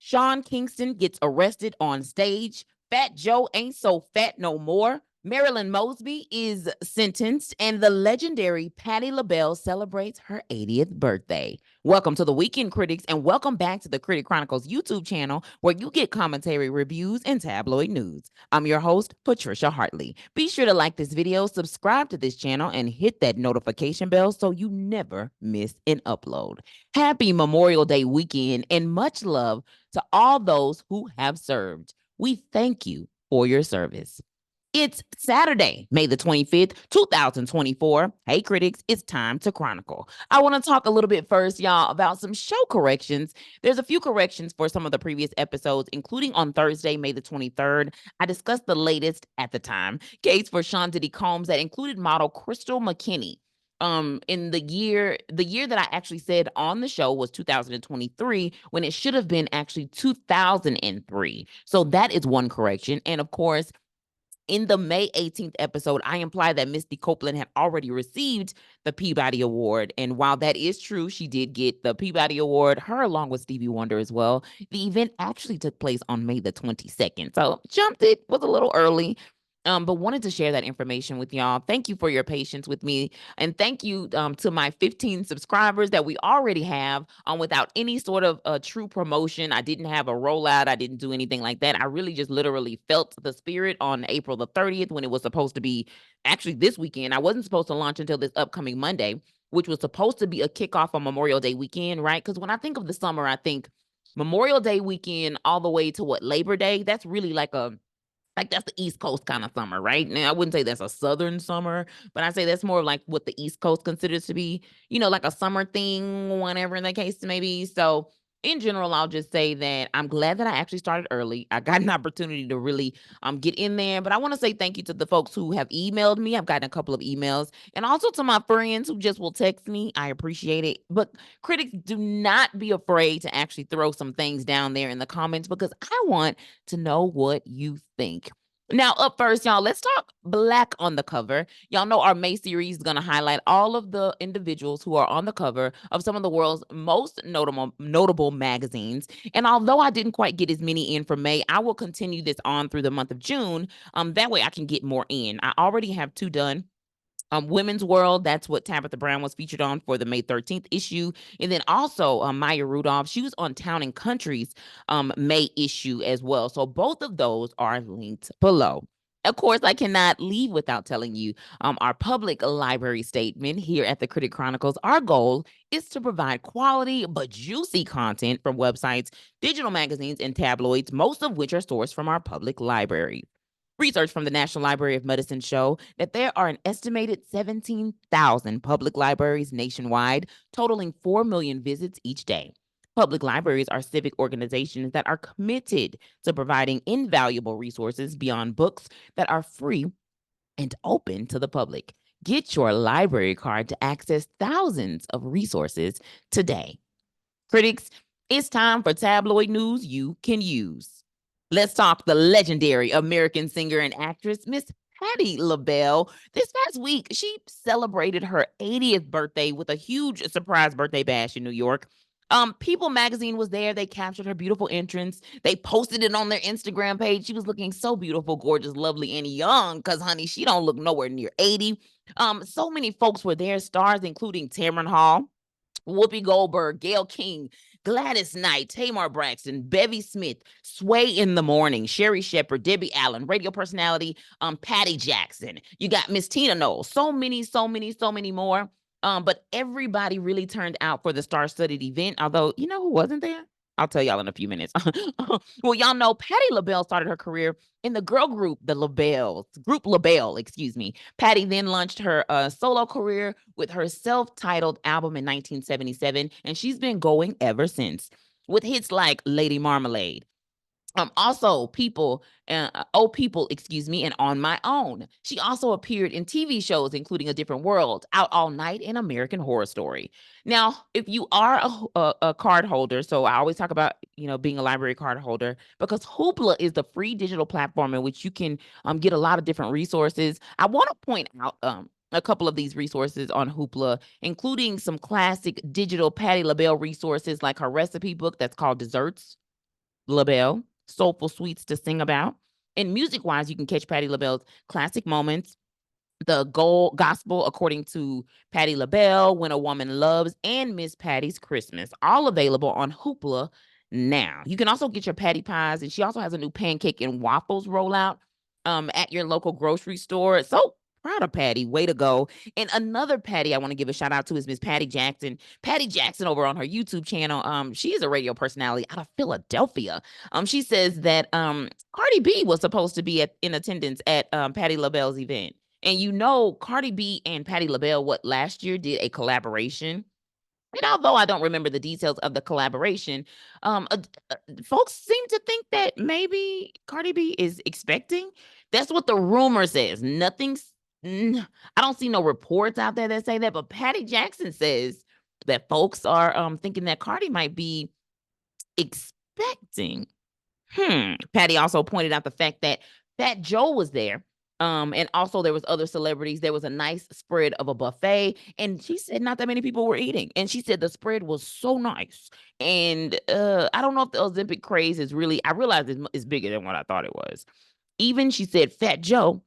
Sean Kingston gets arrested on stage. Fat Joe ain't so fat no more. Marilyn Mosby is sentenced, and the legendary Patti LaBelle celebrates her 80th birthday. Welcome to the Weekend Critics, and welcome back to the Critic Chronicles YouTube channel, where you get commentary, reviews, and tabloid news. I'm your host, Patricia Hartley. Be sure to like this video, subscribe to this channel, and hit that notification bell so you never miss an upload. Happy Memorial Day weekend, and much love to all those who have served. We thank you for your service. It's Saturday, May the 25th, 2024. Hey, critics, it's time to chronicle. I want to talk a little bit first, y'all, about some show corrections. There's a few corrections for some of the previous episodes, including on Thursday, May the 23rd. I discussed the latest at the time case for Sean Diddy Combs that included model Crystal McKinney. In the year that I actually said on the show was 2023, when it should have been actually 2003. So that is one correction. And of course, in the May 18th episode, I implied that Misty Copeland had already received the Peabody Award. And while that is true, she did get the Peabody Award, her along with Stevie Wonder as well. The event actually took place on May the 22nd. So jumped it, was a little early. But wanted to share that information with y'all. Thank you for your patience with me. And thank you to my 15 subscribers that we already have without any sort of true promotion. I didn't have a rollout. I didn't do anything like that. I really just literally felt the spirit on April the 30th when it was supposed to be actually this weekend. I wasn't supposed to launch until this upcoming Monday, which was supposed to be a kickoff on Memorial Day weekend, right? Because when I think of the summer, I think Memorial Day weekend all the way to Labor Day. That's really like that's the East Coast kind of summer, right? Now, I wouldn't say that's a Southern summer, but I say that's more like what the East Coast considers to be, like a summer thing, whatever in that case may be. So in general, I'll just say that I'm glad that I actually started early. I got an opportunity to really get in there. But I want to say thank you to the folks who have emailed me. I've gotten a couple of emails, and also to my friends who just will text me. I appreciate it. But critics, do not be afraid to actually throw some things down there in the comments, because I want to know what you think. Now, up first, y'all, let's talk Black on the Cover. Y'all know our May series is going to highlight all of the individuals who are on the cover of some of the world's most notable magazines. And although I didn't quite get as many in for May, I will continue this on through the month of June. That way I can get more in. I already have 2 done. Women's World, that's what Tabitha Brown was featured on for the May 13th issue. And then also Maya Rudolph, she was on Town and Country's May issue as well. So both of those are linked below. Of course, I cannot leave without telling you our public library statement here at the Critic Chronicles. Our goal is to provide quality but juicy content from websites, digital magazines, and tabloids, most of which are sourced from our public library. Research from the National Library of Medicine show that there are an estimated 17,000 public libraries nationwide, totaling 4 million visits each day. Public libraries are civic organizations that are committed to providing invaluable resources beyond books that are free and open to the public. Get your library card to access thousands of resources today. Critics, it's time for tabloid news you can use. Let's talk the legendary American singer and actress, Miss Patti LaBelle. This past week, she celebrated her 80th birthday with a huge surprise birthday bash in New York. People magazine was there. They captured her beautiful entrance. They posted it on their Instagram page. She was looking so beautiful, gorgeous, lovely, and young, because, honey, she don't look nowhere near 80. So many folks were there, stars including Tamron Hall, Whoopi Goldberg, Gayle King, Gladys Knight, Tamar Braxton, Bevy Smith, Sway in the Morning, Sherry Shepherd, Debbie Allen, radio personality, Patty Jackson. You got Miss Tina Knowles. So many more. But everybody really turned out for the star-studded event. Although, you know who wasn't there? I'll tell y'all in a few minutes. Well, y'all know Patti LaBelle started her career in the girl group, Group LaBelle, excuse me. Patti then launched her solo career with her self-titled album in 1977, and she's been going ever since, with hits like Lady Marmalade. Also, People, excuse me, and On My Own. She also appeared in TV shows, including A Different World, Out All Night, and American Horror Story. Now, if you are a card holder, so I always talk about, being a library card holder, because Hoopla is the free digital platform in which you can get a lot of different resources. I want to point out a couple of these resources on Hoopla, including some classic digital Patti LaBelle resources, like her recipe book that's called Desserts. LaBelle, soulful sweets to sing about. And music-wise, you can catch Patti LaBelle's classic moments, the gold gospel according to Patti LaBelle, When a Woman Loves, and Miss Patty's Christmas, all available on Hoopla now. You can also get your Patty pies, and she also has a new pancake and waffles rollout at your local grocery store. So proud of Patty, way to go. And another Patty I want to give a shout out to is Miss Patty Jackson. Patty Jackson over on her YouTube channel. She is a radio personality out of Philadelphia. She says that Cardi B was supposed to be in attendance at Patti LaBelle's event. And you know, Cardi B and Patti LaBelle, what last year did a collaboration. And although I don't remember the details of the collaboration, folks seem to think that maybe Cardi B is expecting. That's what the rumor says. I don't see no reports out there that say that, but Patty Jackson says that folks are thinking that Cardi might be expecting. Patty also pointed out the fact that Fat Joe was there. And also there was other celebrities. There was a nice spread of a buffet, and she said not that many people were eating. And she said the spread was so nice. And I don't know if the Ozempic craze is really. I realize it's bigger than what I thought it was. Even she said Fat Joe,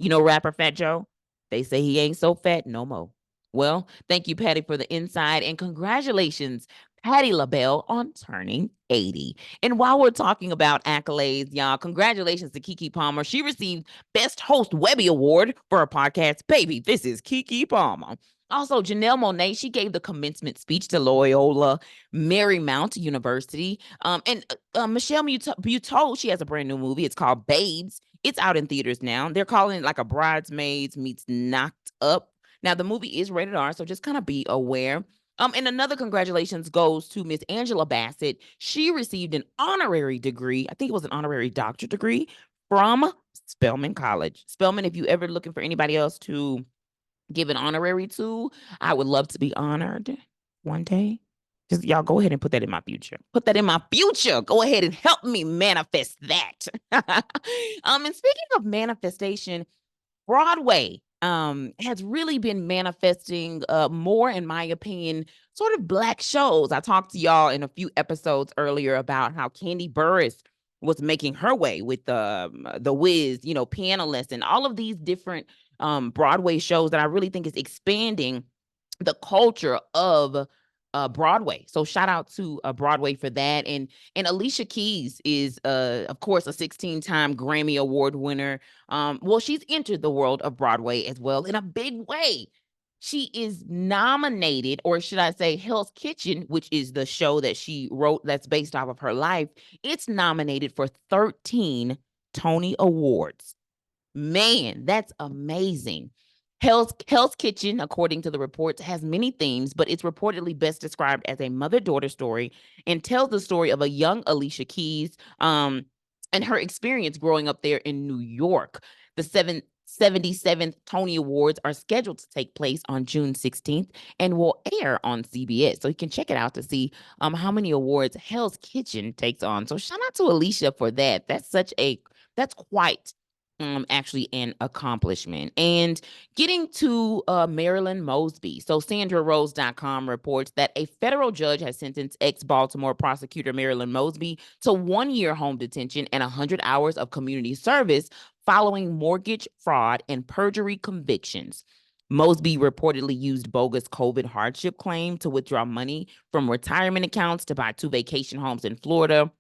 rapper Fat Joe, they say he ain't so fat no more. Well, thank you, Patty, for the insight, and congratulations, Patti LaBelle, on turning 80. And while we're talking about accolades, y'all, congratulations to Keke Palmer. She received Best Host Webby Award for her podcast, Baby, This is Keke Palmer. Also, Janelle Monáe, she gave the commencement speech to Loyola Marymount University. And Michelle Buteau, she has a brand new movie. It's called Babes. It's out in theaters now. They're calling it like a Bridesmaids meets Knocked Up. Now, the movie is rated R, so just kind of be aware. And another congratulations goes to Miss Angela Bassett. She received an honorary degree. I think it was an honorary doctorate degree from Spelman College. Spelman, if you ever looking for anybody else to give an honorary to, I would love to be honored one day. Just y'all go ahead and put that in my future. Put that in my future. Go ahead and help me manifest that. And speaking of manifestation, Broadway has really been manifesting more, in my opinion, sort of Black shows. I talked to y'all in a few episodes earlier about how Candy Burris was making her way with the Wiz, Piano Lesson, all of these different Broadway shows that I really think is expanding the culture of Broadway. So shout out to Broadway for that. And Alicia Keys is of course a 16-time Grammy Award winner. Well, she's entered the world of Broadway as well in a big way. She is nominated, or should I say Hell's Kitchen, which is the show that she wrote that's based off of her life. It's nominated for 13 Tony Awards. Man, that's amazing. Hell's Kitchen, according to the reports, has many themes, but it's reportedly best described as a mother-daughter story and tells the story of a young Alicia Keys and her experience growing up there in New York. The 77th Tony Awards are scheduled to take place on June 16th and will air on CBS. So you can check it out to see how many awards Hell's Kitchen takes on. So shout out to Alicia for that. That's quite actually an accomplishment. And getting to Marilyn Mosby. So SandraRose.com reports that a federal judge has sentenced ex-Baltimore prosecutor Marilyn Mosby to 1 year home detention and 100 hours of community service following mortgage fraud and perjury convictions. Mosby reportedly used bogus COVID hardship claim to withdraw money from retirement accounts to buy 2 vacation homes in Florida.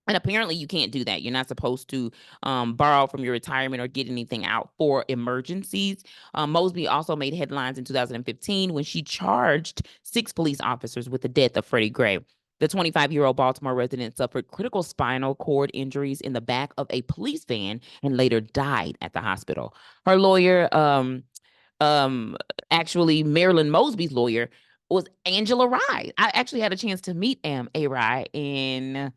And apparently you can't do that. You're not supposed to borrow from your retirement or get anything out for emergencies. Mosby also made headlines in 2015 when she charged 6 police officers with the death of Freddie Gray. The 25-year-old Baltimore resident suffered critical spinal cord injuries in the back of a police van and later died at the hospital. Her lawyer, actually Marilyn Mosby's lawyer, was Angela Rye. I actually had a chance to meet A. Rye in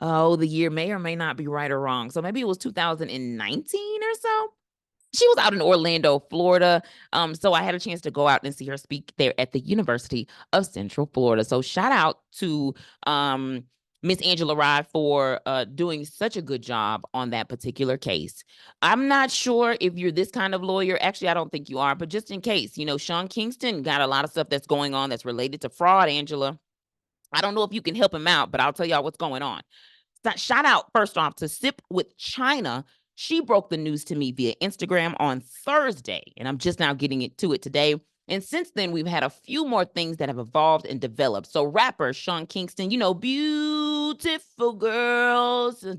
the year may or may not be right or wrong. So maybe it was 2019 or so. She was out in Orlando, Florida. So I had a chance to go out and see her speak there at the University of Central Florida. So shout out to Miss Angela Rye for doing such a good job on that particular case. I'm not sure if you're this kind of lawyer. Actually, I don't think you are, but just in case, Sean Kingston got a lot of stuff that's going on that's related to fraud, Angela. I don't know if you can help him out, but I'll tell y'all what's going on. shout out first off to Sip with China. She broke the news to me via Instagram on Thursday, and I'm just now getting to it today. And since then, we've had a few more things that have evolved and developed. So rapper Sean Kingston, beautiful girls. So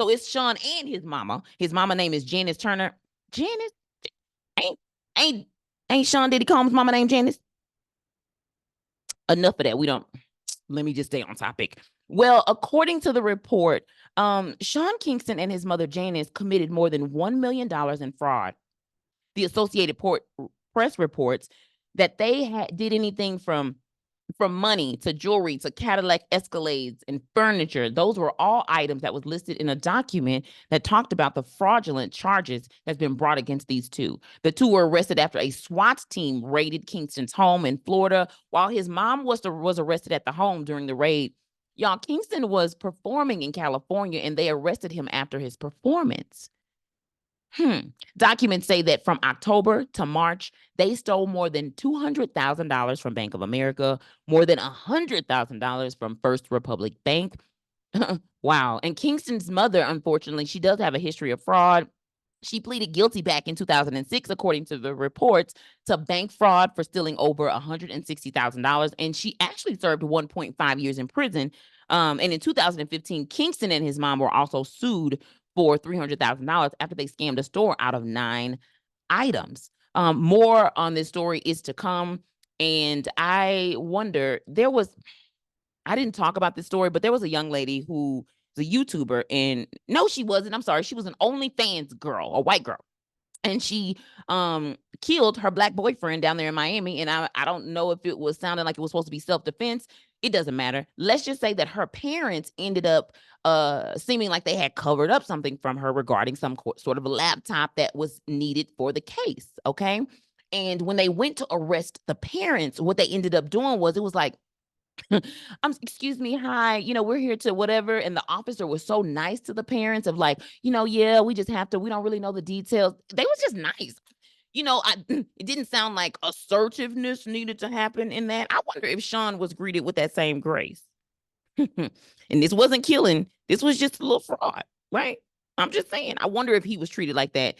it's Sean and his mama. His mama name is Janice Turner. Janice? Ain't, ain't, ain't Sean Diddy Combs' mama named Janice? Enough of that. Let me just stay on topic. Well, according to the report, Sean Kingston and his mother Janice committed more than $1 million in fraud. The Associated Press reports that they did anything from money to jewelry to Cadillac Escalades and furniture. Those were all items that was listed in a document that talked about the fraudulent charges that's been brought against these two. The two were arrested after a SWAT team raided Kingston's home in Florida, while his mom was arrested at the home during the raid. Y'all, Kingston was performing in California, and they arrested him after his performance. Documents say that from October to March, they stole more than $200,000 from Bank of America, more than $100,000 from First Republic Bank. Wow. And Kingston's mother, unfortunately, she does have a history of fraud. She pleaded guilty back in 2006, according to the reports, to bank fraud for stealing over $160,000. And she actually served 1.5 years in prison. And in 2015, Kingston and his mom were also sued for $300,000 after they scammed a store out of 9 items. More on this story is to come. And I wonder, I didn't talk about this story, but there was a young lady who was a YouTuber, and no, she wasn't. I'm sorry. She was an OnlyFans girl, a white girl. And she killed her black boyfriend down there in Miami. And I don't know if it was sounding like it was supposed to be self-defense. It doesn't matter. Let's just say that her parents ended up seeming like they had covered up something from her regarding some sort of a laptop that was needed for the case. Okay. And when they went to arrest the parents, what they ended up doing was, it was like, excuse me, hi, we're here to whatever. And the officer was so nice to the parents of like, yeah, we just have to, we don't really know the details. They was just nice. It didn't sound like assertiveness needed to happen in that. I wonder if Sean was greeted with that same grace. And this wasn't killing. This was just a little fraud, right? I'm just saying. I wonder if he was treated like that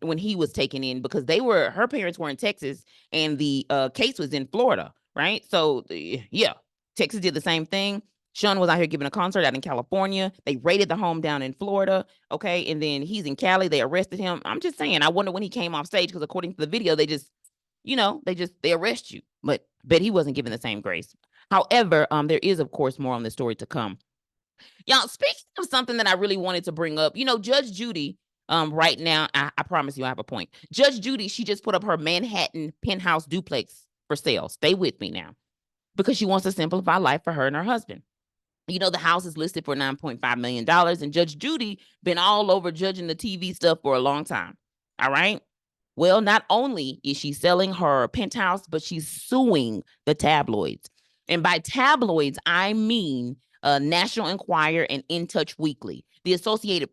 when he was taken in, because her parents were in Texas and the case was in Florida, right? So yeah, Texas did the same thing. Sean was out here giving a concert out in California. They raided the home down in Florida. Okay. And then he's in Cali. They arrested him. I'm just saying, I wonder when he came off stage, because according to the video, they just, they arrest you. But bet he wasn't given the same grace. However, there is, of course, more on this story to come. Y'all, speaking of something that I really wanted to bring up, Judge Judy, right now, I promise you I have a point. Judge Judy, she just put up her Manhattan penthouse duplex for sale. Stay with me now, because she wants to simplify life for her and her husband. The house is listed for $9.5 million, and Judge Judy been all over judging the TV stuff for a long time. All right. Well, not only is she selling her penthouse, but she's suing the tabloids. And by tabloids, I mean National Enquirer and In Touch Weekly. The Associated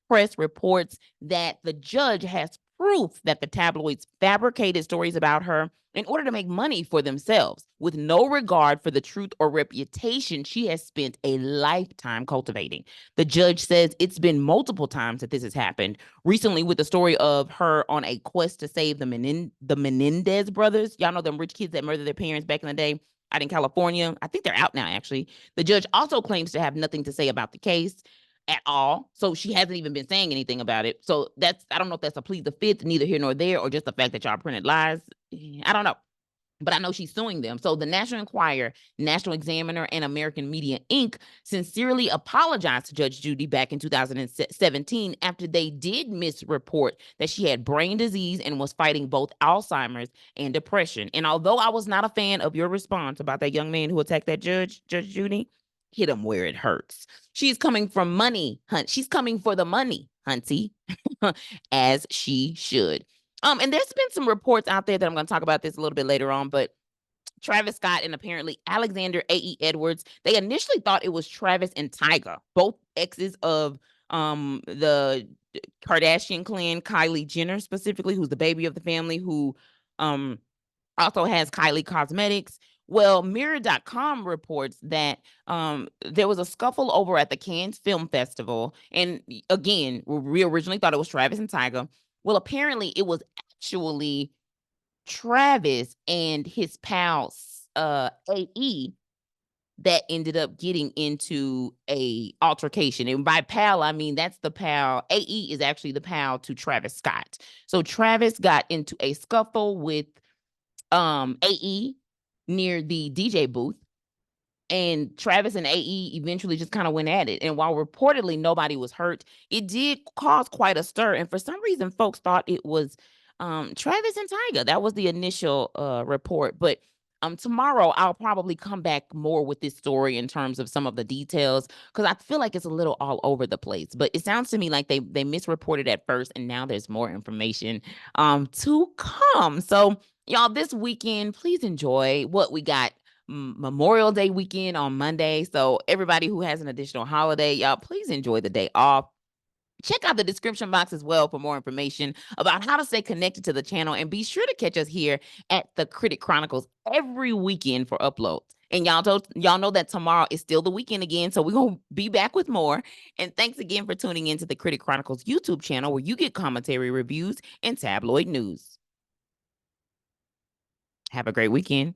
Press reports that the judge has proof that the tabloids fabricated stories about her in order to make money for themselves, with no regard for the truth or reputation she has spent a lifetime cultivating. The judge says it's been multiple times that this has happened. Recently, with the story of her on a quest to save the Menendez brothers. Y'all know them rich kids that murdered their parents back in the day out in California. I think they're out now, actually. The judge also claims to have nothing to say about the case at all. So she hasn't even been saying anything about it. So I don't know if that's a plead the fifth, neither here nor there, or just the fact that y'all printed lies. I don't know. But I know she's suing them. So the National Enquirer, National Examiner, and American Media Inc. sincerely apologized to Judge Judy back in 2017 after they did misreport that she had brain disease and was fighting both Alzheimer's and depression. And although I was not a fan of your response about that young man who attacked that Judge Judy, hit him where it hurts. She's coming for money, She's coming for the money, hunty, as she should. And there's been some reports out there that I'm going to talk about this a little bit later on, but Travis Scott and apparently Alexander A.E. Edwards, they initially thought it was Travis and Tyga, both exes of the Kardashian clan, Kylie Jenner specifically, who's the baby of the family, who also has Kylie Cosmetics. Well, Mirror.com reports that there was a scuffle over at the Cannes Film Festival. And again, we originally thought it was Travis and Tyga. Well, apparently it was actually Travis and his pal AE that ended up getting into a altercation. And by pal, I mean that's the pal. AE is actually the pal to Travis Scott. So Travis got into a scuffle with AE near the DJ booth. And Travis and AE eventually just kind of went at it. And while reportedly nobody was hurt, it did cause quite a stir. And for some reason, folks thought it was Travis and Tyga. That was the initial report. But tomorrow I'll probably come back more with this story in terms of some of the details, because I feel like it's a little all over the place. But it sounds to me like they misreported at first, and now there's more information to come. So y'all, this weekend, please enjoy what we got. Memorial Day weekend on Monday. So everybody who has an additional holiday, y'all, please enjoy the day off. Check out the description box as well for more information about how to stay connected to the channel, and be sure to catch us here at the Critic Chronicles every weekend for uploads. And y'all know that tomorrow is still the weekend again, so we're going to be back with more. And thanks again for tuning into the Critic Chronicles YouTube channel, where you get commentary, reviews, and tabloid news. Have a great weekend.